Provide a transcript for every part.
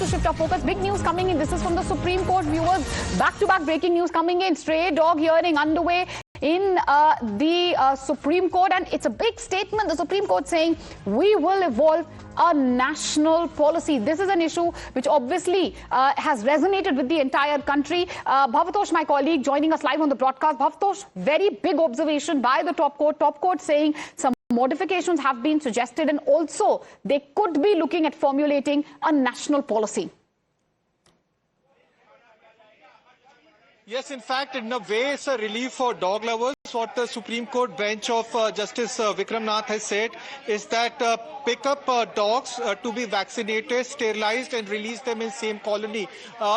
to shift our focus. Big news coming in. This is from the Supreme Court. Viewers, back-to-back breaking news coming in. Stray dog hearing underway in the Supreme Court, and it's a big statement. The Supreme Court saying we will evolve a national policy. This is an issue which obviously has resonated with the entire country. Bhavatosh, my colleague, joining us live on the broadcast. Bhavatosh, very big observation by the top court saying some modifications have been suggested, and also they could be looking at formulating a national policy. Yes, in fact, in a way, it's a relief for dog lovers. What the Supreme Court bench of Justice Vikramnath has said is that pick up dogs to be vaccinated, sterilized and release them in same colony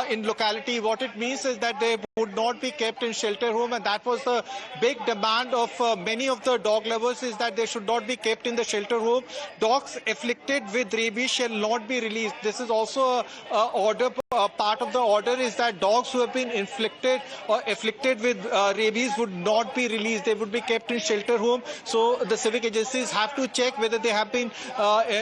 in locality. What it means is that they would not be kept in shelter home, and that was the big demand of many of the dog lovers, is that they should not be kept in the shelter home. Dogs afflicted with rabies shall not be released. This is also part of the order is that dogs who have been inflicted or afflicted with rabies would not be released. They would be kept in shelter home. So the civic agencies have to check whether they have been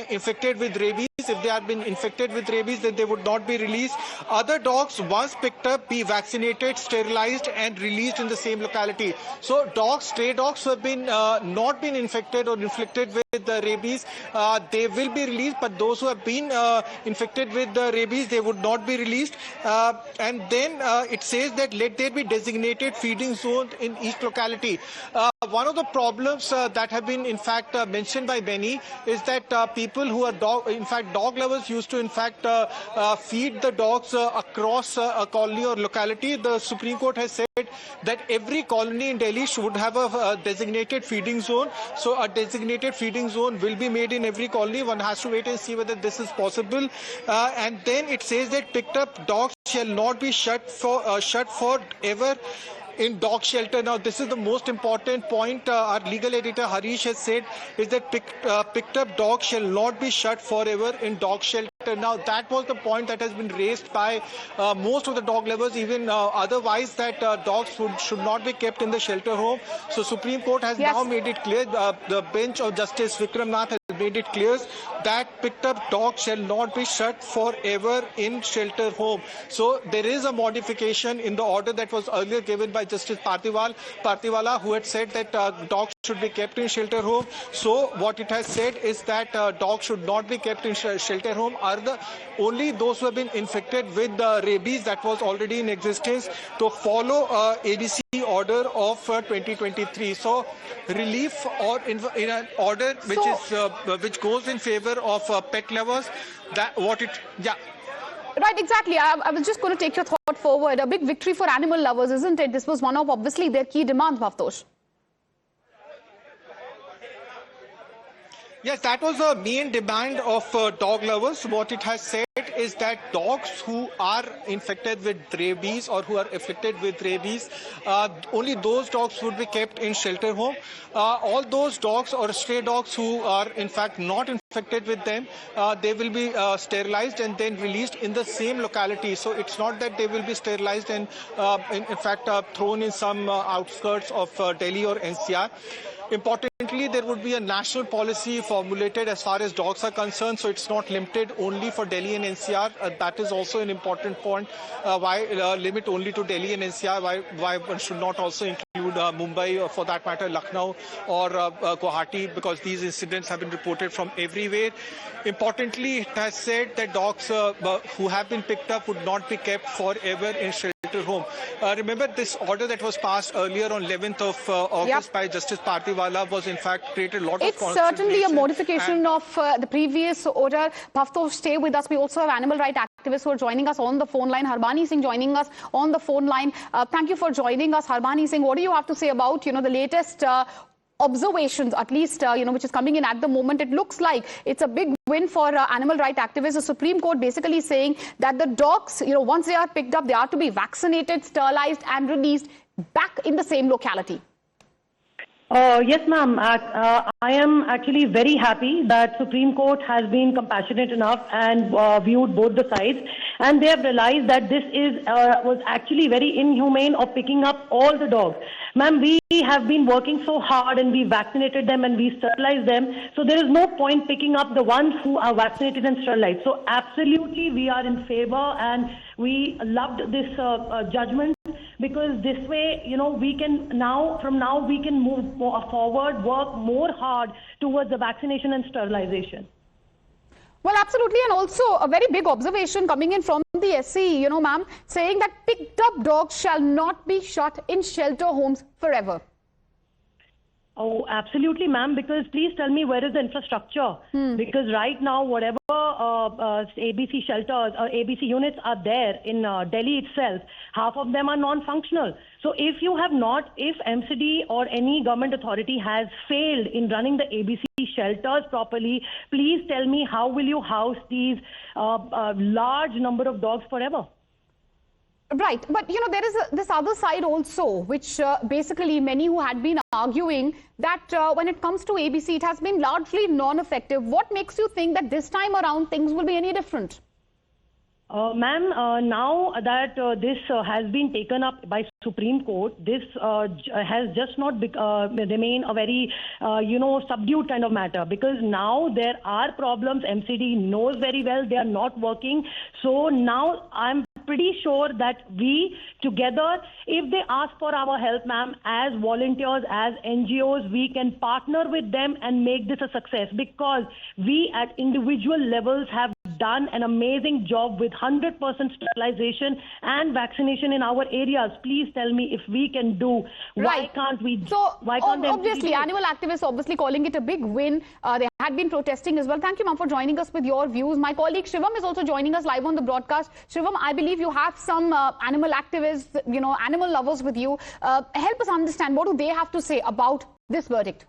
infected with rabies. If they have been infected with rabies, then they would not be released. Other dogs, once picked up, be vaccinated, sterilized and released in the same locality. So stray dogs who have been not been infected or inflicted with the rabies, they will be released. But those who have been infected with the rabies, they would not be released. And then it says that let there be designated feeding zones in each locality. One of the problems that have been in fact mentioned by many is that people who are dog lovers used to in fact feed the dogs across a colony or locality. The Supreme Court has said that every colony in Delhi should have a designated feeding zone. So a designated feeding zone will be made in every colony. One has to wait and see whether this is possible. And then it says that picked up dogs shall not be shut for ever in dog shelter. Now, this is the most important point our legal editor Harish has said, is that picked up dogs shall not be shut forever in dog shelter. Now, that was the point that has been raised by most of the dog lovers, even otherwise, that dogs should not be kept in the shelter home. So Supreme Court has now made it clear, the bench of Justice Vikramnath has made it clear that picked up dogs shall not be shut forever in shelter home. So there is a modification in the order that was earlier given by Justice Partiwala, who had said that dogs should be kept in shelter home. So what it has said is that dogs should not be kept in shelter home are only those who have been infected with rabies that was already in existence, to follow ABC order of 2023. So relief or in an order which goes in favor of pet lovers. Right, exactly. I was just going to take your thought forward. A big victory for animal lovers, isn't it? This was one of obviously their key demands, Bhavatosh. Yes, that was the main demand of dog lovers. What it has said is that dogs who are infected with rabies or who are afflicted with rabies, only those dogs would be kept in shelter home. All those dogs or stray dogs who are in fact not infected with them, they will be sterilized and then released in the same locality. So it's not that they will be sterilized and in fact thrown in some outskirts of Delhi or NCR. Importantly, there would be a national policy formulated as far as dogs are concerned, so it's not limited only for Delhi and NCR. That is also an important point. Why limit only to Delhi and NCR? Why one should not also include Mumbai, or for that matter Lucknow or Guwahati, because these incidents have been reported from everywhere. Importantly, it has said that dogs who have been picked up would not be kept forever in shelter home. Remember, this order that was passed earlier on 11th of August by Justice Partiwala was in fact created a lot of consternation. It's certainly a modification of the previous order. Bhavatosh, stay with us. We also have animal rights activists who are joining us on the phone line. Harbani Singh joining us on the phone line. Thank you for joining us, Harbani Singh. What do you have to say about the latest observations, at least, which is coming in at the moment? It looks like it's a big win for animal rights activists. The Supreme Court basically saying that the dogs, once they are picked up, they are to be vaccinated, sterilized and released back in the same locality. Yes, ma'am. I am actually very happy that Supreme Court has been compassionate enough and viewed both the sides. and they have realized that this was actually very inhumane of picking up all the dogs. Ma'am, we have been working so hard and we vaccinated them and we sterilized them. So there is no point picking up the ones who are vaccinated and sterilized. So absolutely we are in favor, and we loved this judgment, because this way, we can from now we can move forward, work more hard towards the vaccination and sterilization. Well, absolutely, and also a very big observation coming in from the SCE, ma'am, saying that picked up dogs shall not be shut in shelter homes forever. Oh, absolutely, ma'am, because please tell me, where is the infrastructure? Because right now, whatever ABC shelters or ABC units are there in Delhi itself, half of them are non-functional. So if MCD or any government authority has failed in running the ABC shelters properly, please tell me, how will you house these large number of dogs forever? Right, but there is this other side also, which basically many who had been arguing that when it comes to ABC, it has been largely non-effective. What makes you think that this time around things will be any different? Ma'am, now that this has been taken up by Supreme Court, this has just not remain a very, subdued kind of matter, because now there are problems. MCD knows very well they are not working. So now I'm pretty sure that we together, if they ask for our help, ma'am, as volunteers, as NGOs, we can partner with them and make this a success, because we at individual levels have done an amazing job with 100% sterilization and vaccination in our areas. Please tell me, if we can do, why can't we? So obviously, animal activists obviously calling it a big win. They had been protesting as well. Thank you, ma'am, for joining us with your views. My colleague Shivam is also joining us live on the broadcast. Shivam, I believe you have some animal activists, animal lovers with you. Help us understand, what do they have to say about this verdict?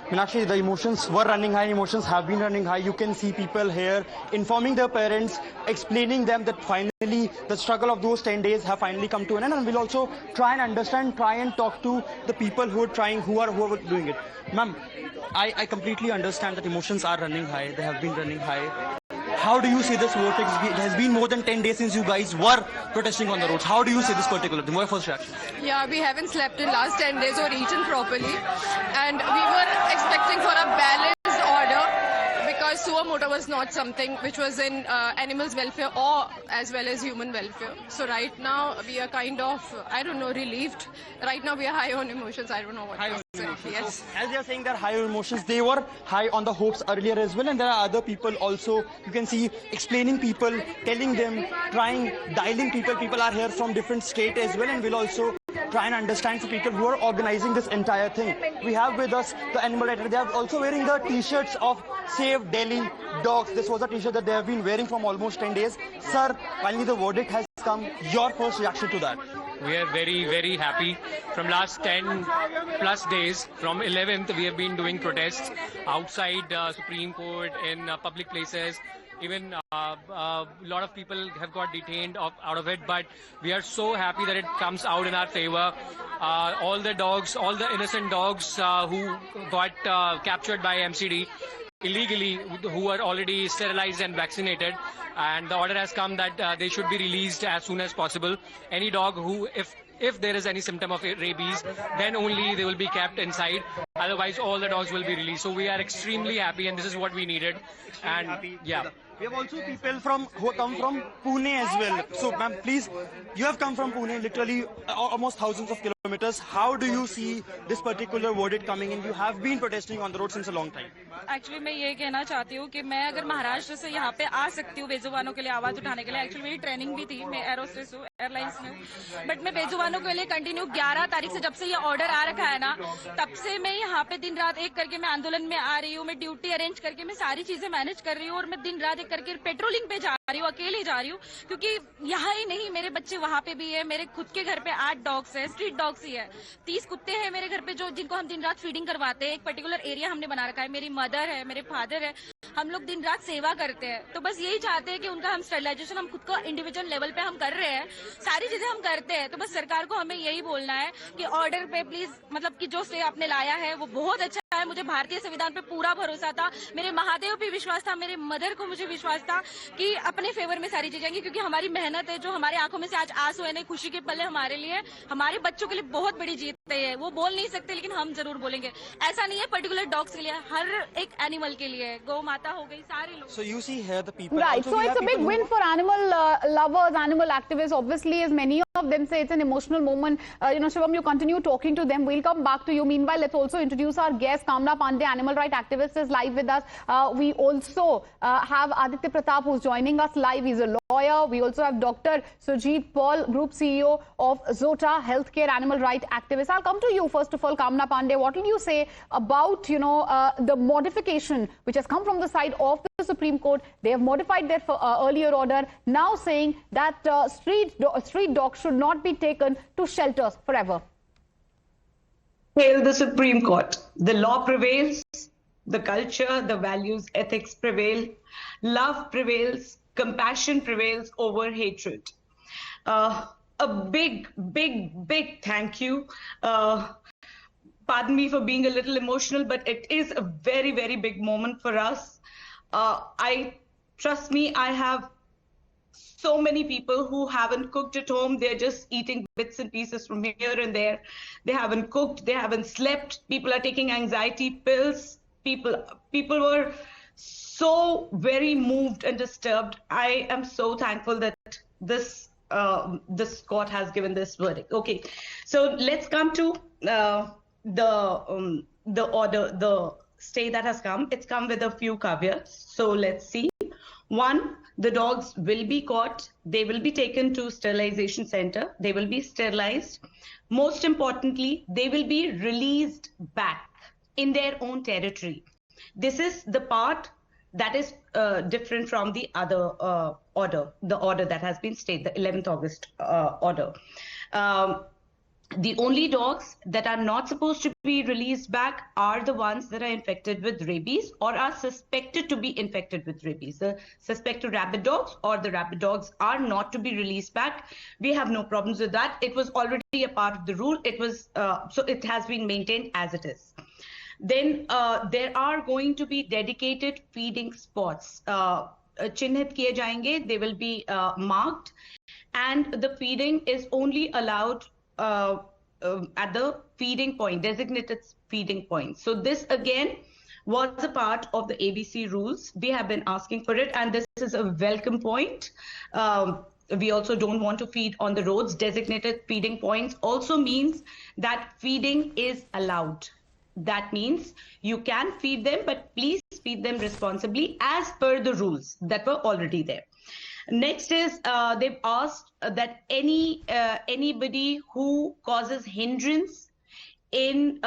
Meenakshi, the emotions were running high, emotions have been running high. You can see people here informing their parents, explaining them that finally the struggle of those 10 days have finally come to an end, and we'll also try and understand, try and talk to the people who are doing it. Ma'am, I completely understand that emotions are running high, they have been running high. How do you see this verdict? It has been more than 10 days since you guys were protesting on the roads. How do you see this particular thing? What first reaction? Yeah, we haven't slept in last 10 days or eaten properly. And we were expecting for a balanced order, because suo motu was not something which was in animals' welfare or as well as human welfare. So right now we are kind of, relieved. Right now we are high on emotions. I don't know what to say. Yes. So, as they are saying they're high on emotions, they were high on the hopes earlier as well, and there are other people also, you can see, explaining people, telling them, dialing people. People are here from different states as well, and we'll also try and understand for people who are organizing this entire thing. We have with us the animal writer. They are also wearing the t-shirts of Save Delhi Dogs. This was a t-shirt that they have been wearing from almost 10 days. Sir, finally the verdict has come. Your first reaction to that? We are very, very happy. From last 10 plus days, from 11th, we have been doing protests outside Supreme Court, in public places. Even a lot of people have got detained out of it, but we are so happy that it comes out in our favor. All the dogs, all the innocent dogs who got captured by MCD illegally, who are already sterilized and vaccinated, and the order has come that they should be released as soon as possible. Any dog who, if there is any symptom of rabies, then only they will be kept inside. Otherwise, all the dogs will be released. So we are extremely happy, and this is what we needed. And yeah. We have also people who come from Pune as well. So, ma'am, please, you have come from Pune, literally almost thousands of kilometers. How do you see this particular verdict coming in? You have been protesting on the road since a long time. Actually मैं ये कहना चाहती हूँ कि मैं अगर महाराष्ट्र से यहाँ पे आ सकती हूँ बेजुबानों के लिए आवाज उठाने के लिए, एक्चुअली मेरी ट्रेनिंग भी थी, मैं एरोस्पेस हूँ, एयरलाइंस में हूँ, बट मैं बेजुबानों के लिए कंटिन्यू 11 तारीख से, जब से ये ऑर्डर आ रखा है ना, तब से मैं यहाँ पे दिन रात एक करके मैं आंदोलन में आ रही हूँ, मैं ड्यूटी अरेंज करके मैं सारी चीजें मैनेज कर रही हूँ, और मैं दिन रात एक करके पेट्रोलिंग पे जा रही हूँ, अकेले जा रही हूँ, क्योंकि यहाँ ही नहीं, मेरे बच्चे वहाँ पे भी है, मेरे खुद के घर पे 8 डॉग्स है, स्ट्रीट डॉग्स ही है, 30 कुत्ते हैं मेरे घर पे जिनको हम दिन रात फीडिंग करवाते हैं। एक पर्टिकुलर एरिया हमने बना रखा है, मेरी मदर है, मेरे फादर है, हम लोग दिन रात सेवा करते हैं। तो बस यही चाहते हैं कि उनका हम स्टेरिलाइजेशन हम खुद को इंडिविजुअल लेवल पे हम कर रहे हैं, सारी चीजें हम करते हैं। तो बस सरकार को हमें यही बोलना है कि ऑर्डर पे प्लीज, मतलब कि जो स्टे आपने लाया है वो बहुत अच्छा है, मुझे भारतीय संविधान पे पूरा भरोसा था, मेरे महादेव पे विश्वास था, मेरे मदर को मुझे विश्वास था कि अपने फेवर में सारी चीजें आएंगी, क्योंकि हमारी मेहनत है, जो हमारे आंखों में से आज आंसू है, खुशी के पल हमारे लिए, हमारे बच्चों के लिए बहुत बड़ी जीत है। वो बोल नहीं सकते लेकिन हम जरूर बोलेंगे। ऐसा नहीं है पर्टिकुलर डॉग्स के लिए, हर एक एनिमल के लिए, गौ माता हो गई, सारे लोग। So you see here the people. Right, so it's a big win for animal lovers, animal activists. Obviously, as many of them say, it's an emotional moment. Shivam, you continue talking to them. We'll come back to you. Meanwhile, let's also introduce our guest, Kamna Pandey, animal rights activist, is live with us. We also have Aditya Pratap, who's joining us live. He's a lawyer. We also have Dr. Sujit Paul, Group CEO of Zota Healthcare, animal rights activist. I'll come to you first of all, Kamna Pandey. What will you say about, the modification which has come from the side of the Supreme Court? They have modified their earlier order, now saying that street dogs should not be taken to shelters forever. Hail the Supreme Court. The law prevails, the culture, the values, ethics prevail, love prevails, compassion prevails over hatred. A big thank you. Pardon me for being a little emotional, but it is a very, very big moment for us. Trust me, I have so many people who haven't cooked at home. They're just eating bits and pieces from here and there. They haven't cooked, they haven't slept. People are taking anxiety pills. People were so very moved and disturbed. I am so thankful that this court has given this verdict. Okay, so let's come to the order, the stay that has come. It's come with a few caveats. So let's see. One, the dogs will be caught. They will be taken to sterilization center. They will be sterilized. Most importantly, they will be released back in their own territory. This is the part that is different from the other order, the order that has been stayed, the 11th August order. The only dogs that are not supposed to be released back are the ones that are infected with rabies or are suspected to be infected with rabies. The suspected rabid dogs or the rabid dogs are not to be released back. We have no problems with that. It was already a part of the rule. It was so it has been maintained as it is. Then there are going to be dedicated feeding spots. Chinnhit kiye jayenge, they will be marked, and the feeding is only allowed at the feeding point, designated feeding point. So this again was a part of the ABC rules. We have been asking for it, and this is a welcome point. We also don't want to feed on the roads. Designated feeding points also means that feeding is allowed. That means you can feed them, but please feed them responsibly as per the rules that were already there. Next is they've asked that anybody who causes hindrance in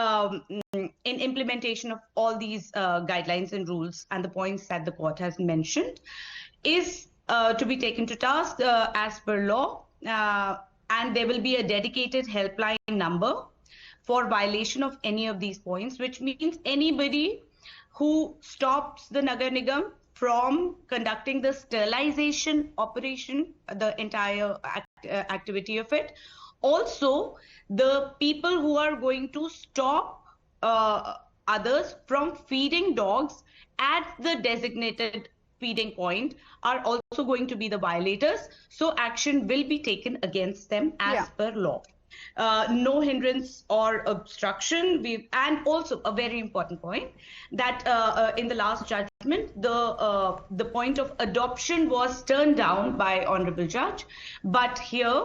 implementation of all these guidelines and rules and the points that the court has mentioned is to be taken to task as per law, and there will be a dedicated helpline number for violation of any of these points, which means anybody who stops the Nagar Nigam from conducting the sterilization operation, the entire activity of it. Also, the people who are going to stop others from feeding dogs at the designated feeding point are also going to be the violators. So action will be taken against them as per law. No hindrance or obstruction. And also a very important point that in the last judgment, the point of adoption was turned down by Honorable Judge, but here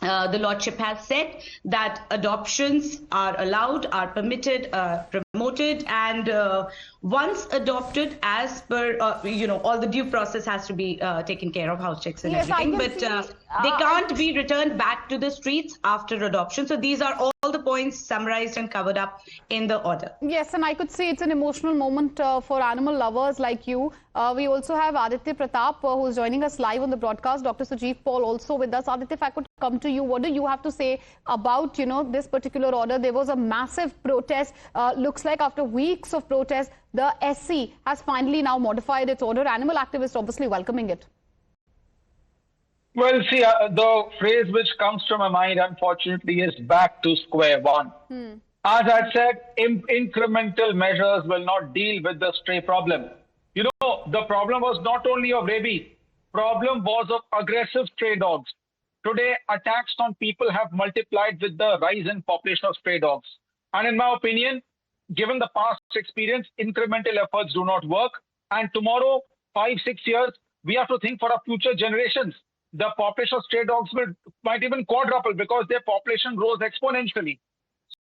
the Lordship has said that adoptions are allowed, are permitted, promoted, and once adopted, as per all the due process has to be taken care of, house checks and everything, but they can't be returned back to the streets after adoption. So these are all the points summarized and covered up in the order. Yes, and I could see it's an emotional moment for animal lovers like you. We also have Aditya Pratap, who's joining us live on the broadcast. Dr. Sujit Paul also with us. Aditya, if I could come to you, what do you have to say about, this particular order? There was a massive protest. Looks like after weeks of protest, the SC has finally now modified its order. Animal activists obviously welcoming it. Well, see, the phrase which comes to my mind, unfortunately, is back to square one. As I said, incremental measures will not deal with the stray problem. You know, the problem was not only of rabies, problem was of aggressive stray dogs. Today, attacks on people have multiplied with the rise in population of stray dogs. And in my opinion, given the past experience, incremental efforts do not work. And tomorrow, 5-6 years, we have to think for our future generations. The population of stray dogs might even quadruple because their population grows exponentially.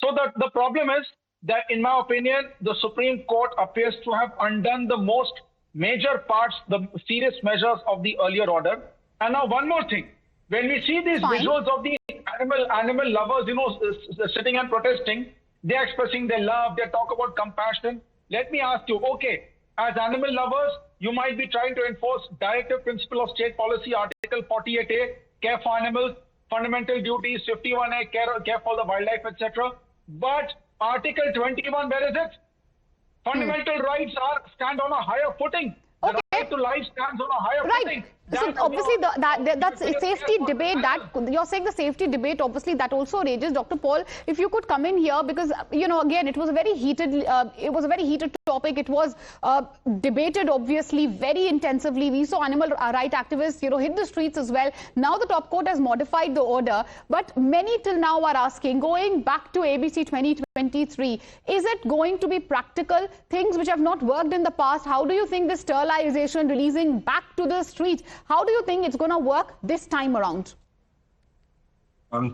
So the problem is that, in my opinion, the Supreme Court appears to have undone the most major parts, the serious measures of the earlier order. And now one more thing. When we see these visuals of these animal lovers, you know, sitting and protesting, they're expressing their love, they talk about compassion. Let me ask you, okay, as animal lovers, you might be trying to enforce directive principle of state policy, Article 48A, care for animals, fundamental duties, 51A, care for the wildlife, etc. But Article 21, where is it? Fundamental rights stand on a higher footing. The right to life stands on a higher footing. So obviously that's a safety debate that you're saying, the safety debate, obviously that also rages. Dr. Paul, if you could come in here, because you know, again, it was a very heated topic. It was debated obviously very intensively. We saw animal right activists, you know, hit the streets as well. Now the top court has modified the order, but many till now are asking, going back to ABC 2023, is it going to be practical? Things which have not worked in the past, how do you think the sterilization, releasing back to the streets, how do you think it's going to work this time around?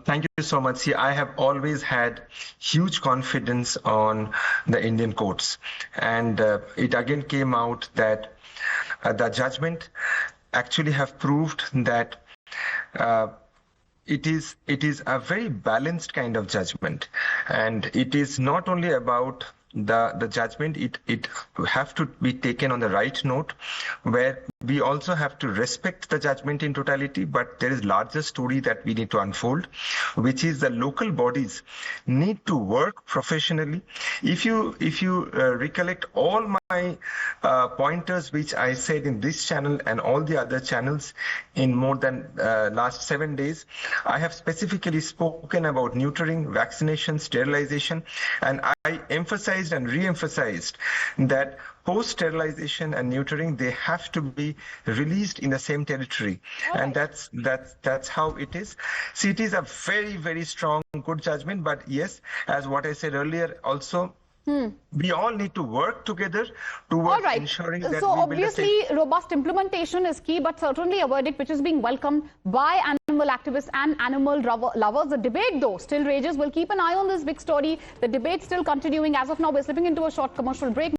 Thank you so much. See, I have always had huge confidence on the Indian courts. And it again came out that the judgment actually have proved that it is a very balanced kind of judgment. And it is not only about the judgment, it have to be taken on the right note, where we also have to respect the judgment in totality, but there is larger story that we need to unfold, which is the local bodies need to work professionally. If you recollect all my pointers which I said in this channel and all the other channels in more than last 7 days, I have specifically spoken about neutering, vaccination, sterilization, and I emphasized and re-emphasized that post-sterilization and neutering, they have to be released in the same territory. And that's how it is. See, it is a very, very strong, good judgment. But yes, as what I said earlier also, we all need to work together towards ensuring that so obviously robust implementation is key, but certainly a verdict which is being welcomed by animal activists and animal lovers. The debate though still rages. We'll keep an eye on this big story. The debate still continuing. As of now, we're slipping into a short commercial break.